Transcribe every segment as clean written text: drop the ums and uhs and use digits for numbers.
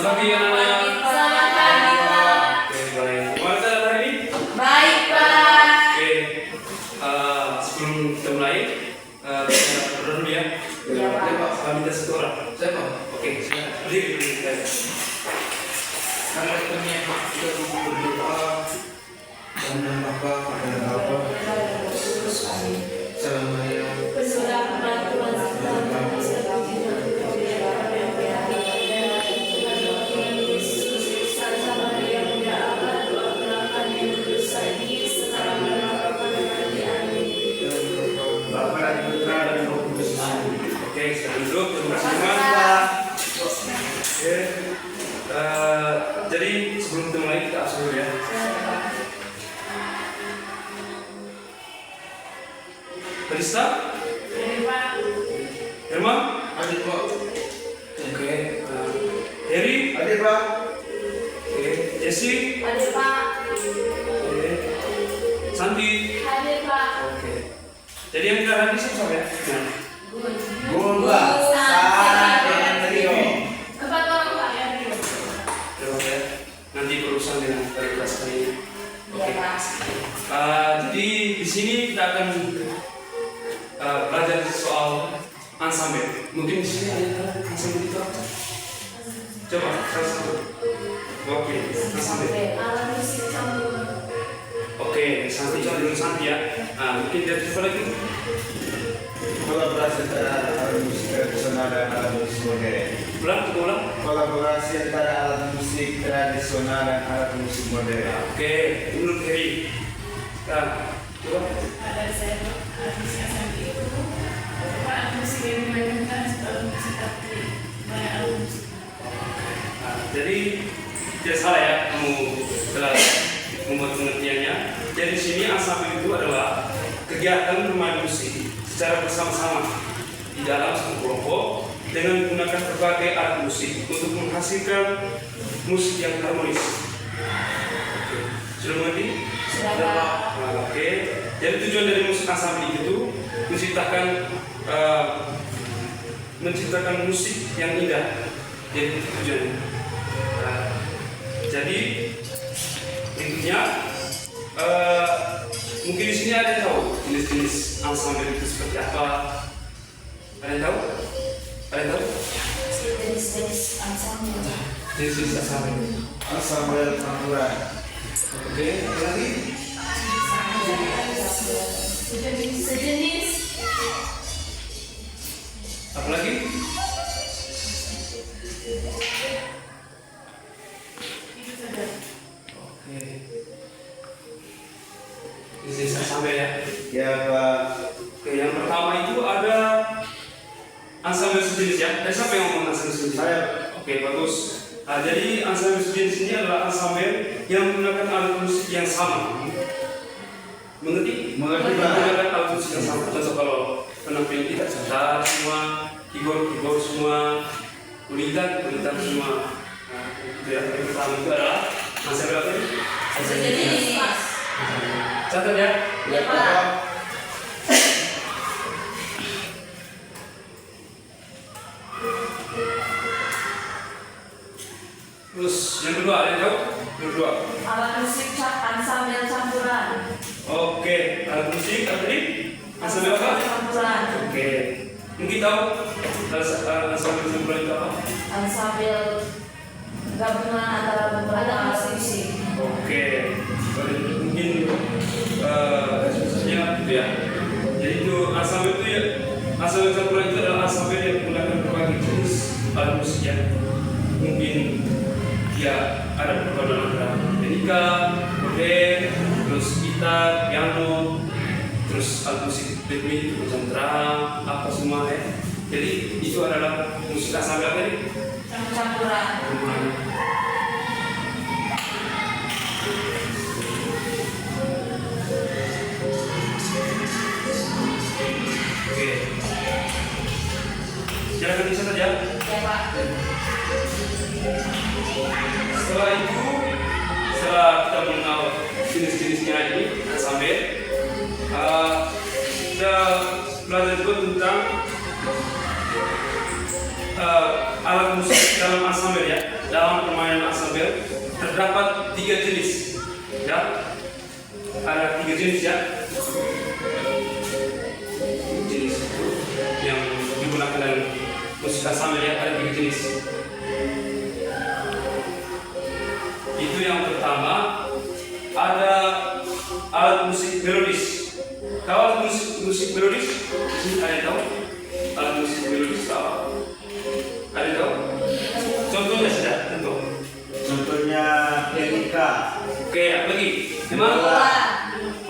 pagi anak-anak. Selamat pagi, Pak. Oke, baik. Gimana keadaan hari ini? Baik, Pak. Oke, sebelum kita mulai, kita berdoa dulu ya. Iya, Pak. Ya, Pak. Saya minta satu orang. Saya, Pak. Oke, silakan. Berdiri. Karena kami kita berdoa dan Bapa pada Bapa selamanya Bapa dan Putra dan Roh Kudus. Oke, saya duduk. Terima kasih semua. Oke. Jadi sebelum kita mulai kita absen dulu ya. Kalista, Irma, Adik Pak, oke, Heri, adik Pak, oke, Jesse, Hadir, Pak. oke, Santi, Hadir, Pak. oke. Jadi yang kita hadir siapa ya? Nah, Gula, Sarah dan Rio. Empat orang, Pak, ya, Rio. terima kasih ya. Nanti berurusan dengan kelas kali ini. Iya, Pak. Jadi di sini kita akan belajar soal ensemble. Mungkin di sini ada ensemble itu apa? Coba salah satu. Oke, ensemble. Alat musik campuran. Oke, Santi coba dulu Santi ya. Mungkin dia coba lagi. Kolaborasi antara alat musik tradisional dan alat musik modern. Ulang. Kolaborasi antara alat musik tradisional dan alat musik modern. Oke, menurut Heri. Coba. Pada saya alat musik SMP itu alat musik yang dimainkan alat musik tapi banyak alat musik. Jadi tidak salah ya kamu telah membuat pengertiannya. Jadi di sini ensemble itu adalah kegiatan bermain musik secara bersama-sama di dalam satu kelompok dengan menggunakan berbagai alat musik untuk menghasilkan musik yang harmonis. Oke. Sudah mengerti? Sudah, Pak. Oke. Jadi tujuan dari musik ensemble itu menciptakan musik yang indah. Jadi itu tujuannya. Jadi berikutnya mungkin di sini ada yang tahu jenis-jenis ensemble itu seperti apa? Ada yang tahu? Ada yang tahu? Jenis-jenis ensemble. Jenis-jenis ensemble. Ensemble campuran. Oke, apa lagi? Sejenis. Apa lagi? Itu saja. Oke. Jenis ensemble ya. Ya Pak. Oke, yang pertama itu ada ensemble sejenis ya. Siapa yang ngomong ensemble sejenis? Saya. Oke, bagus. Jadi ensemble sejenis ini adalah ensemble yang menggunakan alat musik yang sama. Mengerti? Mengerti, Pak. Menggunakan alat musik yang sama. Contoh kalau penampilan kita gitar semua, keyboard semua, kulitan semua. Nah, itu ya. Yang pertama itu adalah ensemble apa ini? Sejenis, Pak. Catat ya. Ya, Pak. Terus yang kedua, ada yang tahu? Yang kedua. Alat musik ensemble campuran. Oke, alat musik apa tadi? Ensemble apa? Campuran. Oke. Mungkin tahu ensemble campuran itu apa? Ensemble gabungan antara beberapa alat musik. Oke. Mungkin susahnya gitu ya. Jadi itu ensemble itu ya. Ensemble campuran itu adalah ensemble yang menggunakan berbagai jenis alat musik ya. Mungkin dia ada perpaduan antara menika, korden, terus gitar, piano, terus alat musik ritmik itu macam drum, apa semua ya. Jadi itu adalah musik ensemble apa ini? Campuran. Oke. Silakan bisa saja. Ya, Pak. Setelah itu, setelah kita mengenal jenis-jenisnya ini ensemble, kita belajar juga tentang alat musik dalam ensemble ya. dalam permainan ensemble terdapat 3 jenis, ya. Ada 3 jenis ya. Jenis itu yang digunakan dalam musik ensemble ya, ada 3 jenis. Itu yang pertama, ada alat musik melodis. Tahu alat musik melodis? Di sini ada yang tahu? Alat musik melodis tahu? Ada yang tahu? Contohnya saja, contoh. Contohnya Erika. Oke, apa lagi? Gimana?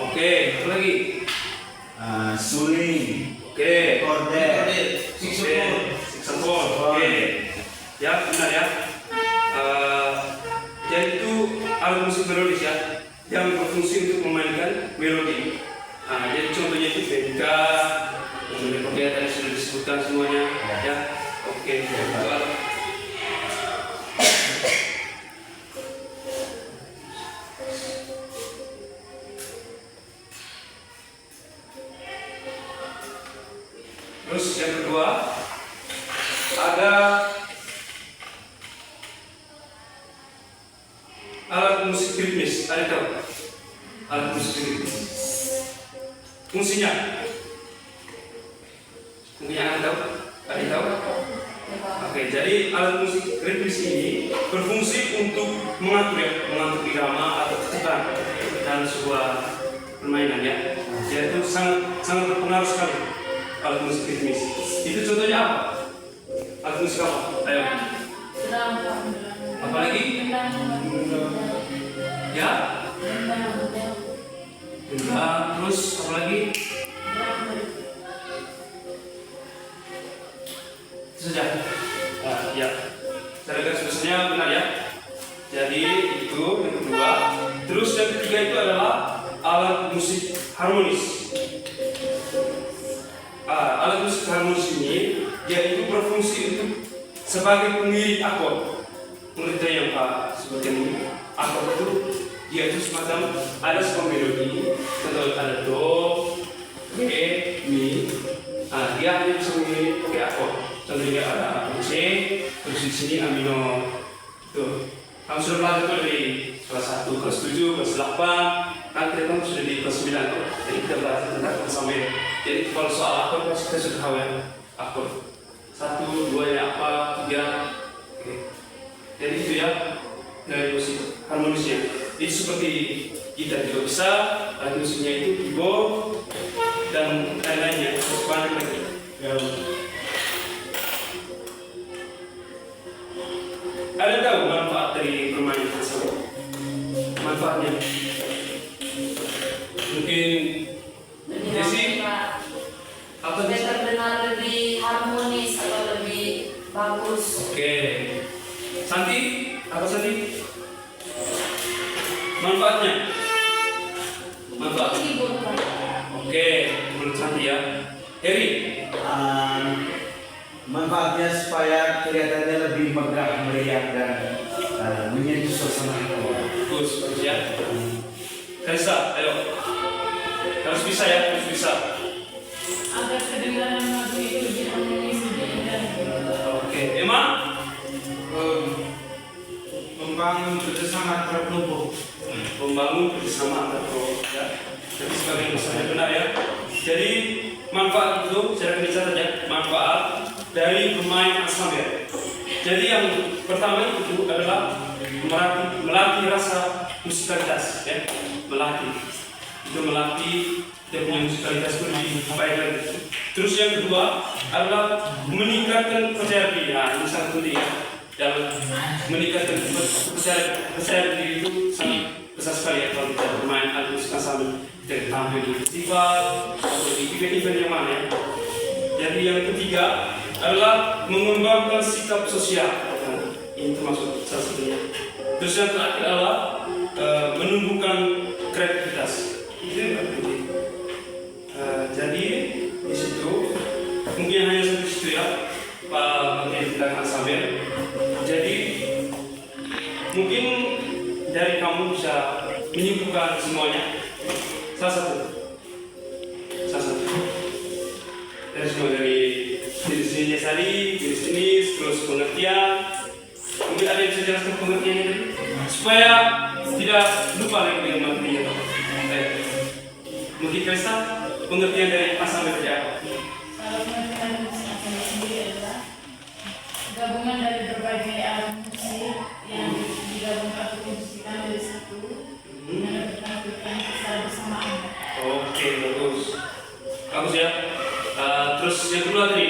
Oke, apa lagi? Suling. Oke. Korden. Saxophone. Oke. Ya, benar ya. Jadi itu alat musik melodis ya, yang berfungsi untuk memainkan melodi. Jadi contohnya itu Erika, seperti yang tadi sudah disebutkan semuanya, ya. Oke. Itu alat. Terus yang kedua ada alat musik ritmis. Ada tahu? Alat musik ritmis. Fungsinya? Fungsinya ada tahu? Ada yang tahu? Oke, jadi alat musik ritmis ini berfungsi untuk mengatur ya, mengatur irama atau kecepatan dalam sebuah permainan ya. Jadi itu sangat berpengaruh sekali. Alat musik ritmis. Itu contohnya apa? Alat musik apa? Ayo. Apa lagi? Ya? Terus apa lagi? Itu saja. Ya. Saya garis besarnya benar ya. Jadi itu yang kedua. Terus yang ketiga itu adalah alat musik harmonis. Alat musik harmonis ini yaitu berfungsi untuk sebagai pengiring akord. Menurut yang Pak sebutkan ini, akord itu dia itu semacam ada sebuah melodi, contoh ada do, re, mi. Dia hanya bisa mengiring pakai akord. Contohnya ada C, terus di sini A minor. Tuh, kamu sudah belajar tuh dari kelas 1, kelas 7, kelas 8. Kan kita sudah di kelas 9 tuh. Jadi kita belajar tentang ensemble. Jadi kalau soal akord kita sudah tahu ya akord. 1, 2 ya apa, 3. Oke. Jadi itu ya dari musik harmonisnya. Itu seperti gitar juga bisa, alat musiknya itu keyboard dan lain-lainnya. Terus banyak lagi. Ada tahu manfaat dari permainan ensemble? Manfaatnya? Mungkin Desi apa Supaya sih? terdengar lebih harmonis atau lebih bagus. Oke. Santi, apa Santi? Manfaatnya? Manfaat. Oke, menurut Santi ya. Heri? Manfaatnya supaya kelihatannya lebih megah, meriah dan menyentuh suasana hati. Bagus ya. Kaisa, ayo. Harus bisa ya, harus bisa. Agar kedengaran lagu itu lebih harmonis, lebih indah. Oke, Emma? Membangun kerjasama antar kelompok. Membangun kerjasama antar kelompok ya. Jadi sebagai misalnya benar ya. Jadi manfaat itu saya akan bicara saja manfaat dari bermain ensemble. Jadi yang pertama itu adalah melatih rasa musikalitas ya, melatih dia punya musikalitas itu lebih baik lagi. Terus yang kedua adalah meningkatkan percaya diri. Ini sangat penting ya. Dalam meningkatkan percaya diri itu sangat besar sekali ya kalau kita bermain alat musik ensemble. Kita tampil di festival atau di event-event yang mana ya. Jadi yang ketiga adalah mengembangkan sikap sosial. Ini termasuk salah satunya. Terus yang terakhir adalah menumbuhkan kreativitas. Itu yang penting. Jadi di situ mungkin hanya sampai situ ya Pak Menteri tentang ensemble. Jadi mungkin dari kamu bisa menyimpulkan semuanya. Salah satu dari semua dari jenis-jenis tadi, jenis-jenis, terus pengertian. Mungkin mungkin ada yang bisa jelaskan pengertiannya tadi supaya tidak lupa lagi dengan materinya. Mungkin Krista pengertian dari asamble tadi apa? Kalau pengertian musik asal sendiri adalah gabungan dari berbagai alat musik yang digabungkan atau dimusikkan dari satu dengan ditampilkan secara bersamaan. Oke, bagus. Bagus ya. Terus yang kedua tadi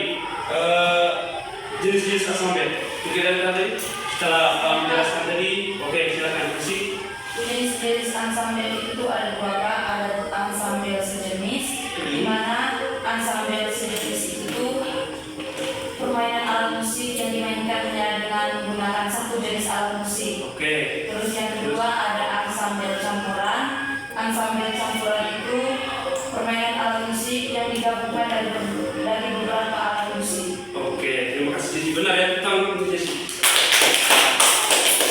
jenis-jenis asamble. Mungkin ada tadi setelah menjelaskan tadi, oke silakan musik. Jenis-jenis ensemble itu ada beberapa, ada ensemble sejenis, di mana ensemble sejenis itu permainan alat musik yang dimainkannya dengan menggunakan satu jenis alat musik. Oke. Terus yang kedua ada ensemble campuran. Ensemble campuran itu permainan alat musik yang digabungkan dari beberapa alat musik. Oke, terima kasih Jessy. Benar ya, tentang untuk Jessy.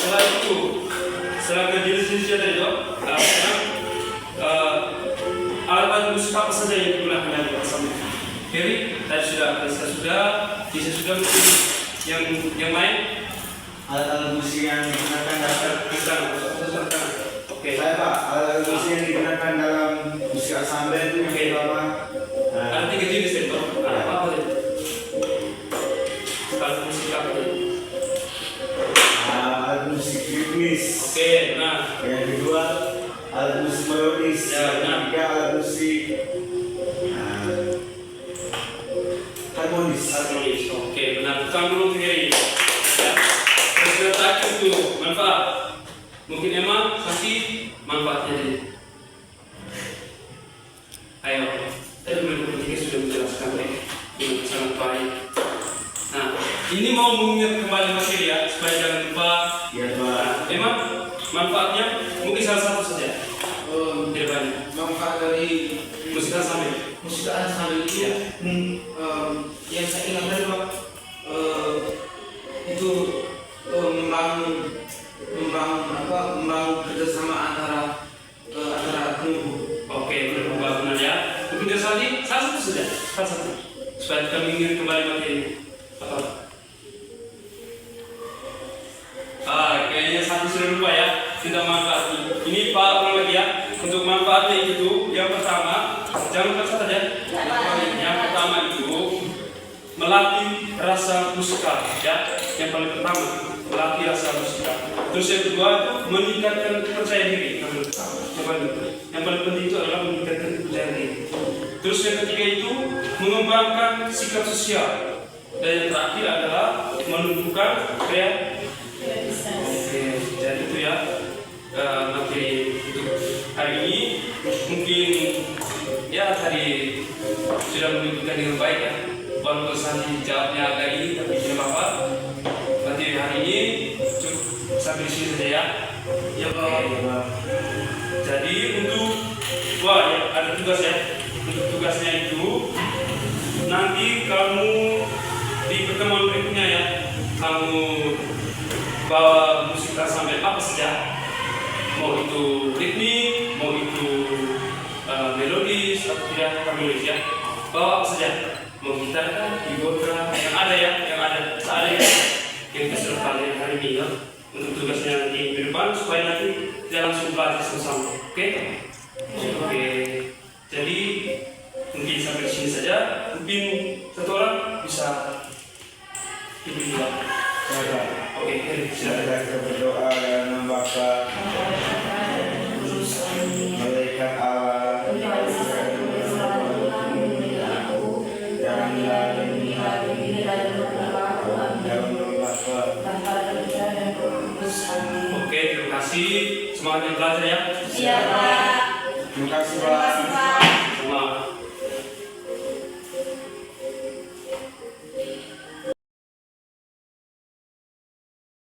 Setelah itu, setelah ke jenis-jenisnya tadi dok, alat-alat musik apa saja yang digunakan dalam ensemble? Ferry, tadi sudah, Krista sudah, Jessy sudah, mungkin yang lain? Alat-alat musik yang digunakan dalam Krista, oke. saya Pak, alat-alat musik yang digunakan dalam musik ensemble itu yang pertama Ada 3 jenis ya dok. Apa tadi? Alat musik apa tadi? alat musik ritmis. Oke, nah. Yang kedua alat musik melodis. Ya, Yang benar. ketiga alat musik harmonis. Harmonis. Oke, benar. Tukang dulu Ferry. Ya. Terus kita terakhir itu manfaat. Mungkin emang kasih manfaatnya tadi. Ayo, tadi berikutnya sudah menjelaskan dengan sangat baik. Nah, ini mau mengingat kembali materi ya, supaya jangan lupa. Ya Pak. Nah, emang manfaatnya mungkin salah satu saja. Tidak banyak. Manfaat dari Musik ensemble. musik ensemble itu Ya. yang saya ingat tadi Pak, itu membangun kerjasama antara kelompok. Oke, pembangunan ya. Mungkin dari tadi salah satu saja, salah satu. Supaya kita mengingat kembali materi. Apa? Kayaknya satu sudah lupa ya. Tidak manfaat. Ini Pak ulang lagi ya. Untuk manfaatnya itu, yang pertama, jangan lupa catat ya. Yang pertama itu melatih rasa musikal ya. Yang paling pertama melatih rasa musikal. Terus yang kedua itu meningkatkan percaya diri. Yang paling penting itu adalah meningkatkan percaya diri. Terus yang ketiga itu mengembangkan sikap sosial. Dan yang terakhir adalah menumbuhkan kreativitas. Oke, jadi itu ya materi untuk hari ini. Mungkin ya tadi sudah menunjukkan dengan baik ya. Walaupun Santi jawabnya agak ini, tapi tidak apa-apa. Materi hari ini cukup sampai di sini saja ya. Ya Pak. Jadi untuk ya, ada tugas ya. Untuk tugasnya itu nanti kamu di pertemuan berikutnya ya, kamu bawa musik ensemble apa saja, mau itu ritmik, mau itu melodis atau tidak melodis ya, bawa apa saja, mau gitar kan, keyboard kan, yang ada ya, yang ada yang kita sudah pelajari hari ini ya, untuk tugasnya nanti di depan supaya nanti kita langsung belajar sama-sama, oke? Oke, jadi mungkin sampai di sini saja, mungkin satu orang bisa pilih dua. Oke, silakan. Kita berdoa dan membaca malaikat Allah Oke, terima kasih. Semangat yang belajar ya. Iya Pak. Terima kasih Terima kasih Pak. Pak.